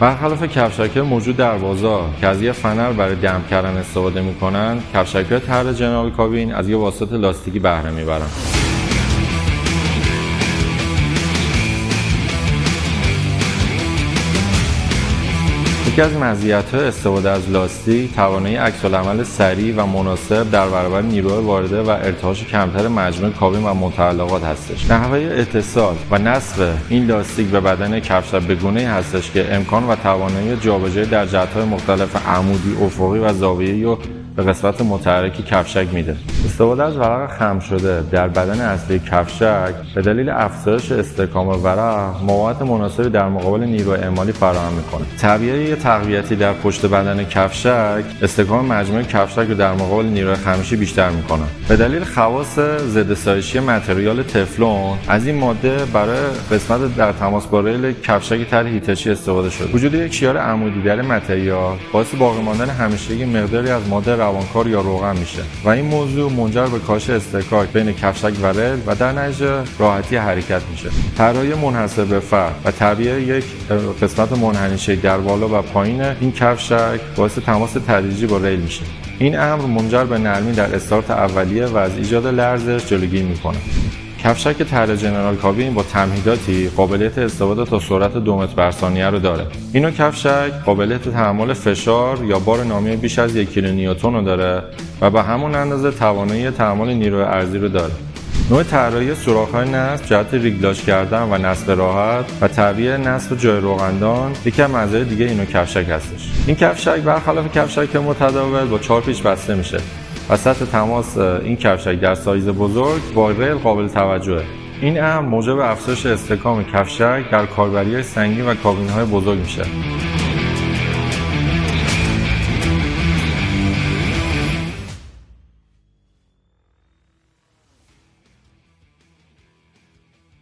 برخلاف کفشک موجود در بازار که از یه فنر برای دم کردن استفاده میکنن، کفشک طرح جنرال کابین از یه واسط لاستیکی بهره میبرن. یکی از مزیت‌های استفاده از لاستیک توانایی عکس‌العمل سریع و مناسب در برابر نیروهای وارده و ارتعاش کمتر مجموعه کابین و متعلقات هستش. نحوه اتصال و نصب این لاستیک به بدن کفشک به گونه‌ای هستش که امکان و توانایی جابجایی در جهت‌های مختلف عمودی، افقی و زاویه‌ای رو به قسمت متحرک کفشک میده. استفاده از ورق خم شده در بدن اصلی کفشک به دلیل افزایش استحکام ورق مقاومت مناسبی در مقابل نیروی اعمالی فراهم میکنه. طبیعی تقویتی در پشت بدن کفشک استحکام مجموعه کفشک رو در مقابل نیروی خمیشی بیشتر میکنه. به دلیل خواص ضد سایشی متریال تفلون از این ماده برای قسمت در تماس با ریل کفشک طرح هیتچی استفاده شده. وجود یک شیار عمودی در متریال باعث باقی ماندن همیشگی مقداری از ماده روانکار یا روغن میشه و این موضوع منجر به کاهش اصطکاک بین کفشک و ریل و در نتیجه راحتی حرکت میشه. طراحی منحصر به فرد و طبیعه یک قسمت منحنی‌شکل در بالا و پایین این کفشک باعث تماس تدریجی با ریل میشه. این امر منجر به نرمی در استارت اولیه و از ایجاد لرزش جلوگیری میکنه. کفشک طرح جنرال کابین با تمهیداتی قابلیت استفاده تا سرعت 2 متر بر ثانیه رو داره. این نوع کفشک قابلیت تحمل فشار یا بار نامی بیش از 1 کیلونیوتن رو داره و به همون اندازه توانایی تحمل نیروی ارضی رو داره. نوع طراحی سوراخ‌های نصب جهت ریگلاژ کردن و نصب راحت و تعبیه نصب جای روغندان یکی از مزایای دیگه این نوع کفشک هستش. این کفشک برخلاف کفشک متداول با 4 پیچ بسته میشه و سطح تماس این کفشک در سایز بزرگ با ریل قابل توجهه. این امر موجب افزایش استحکام کفشک در کاربری‌های سنگین و کابین‌های بزرگ میشه.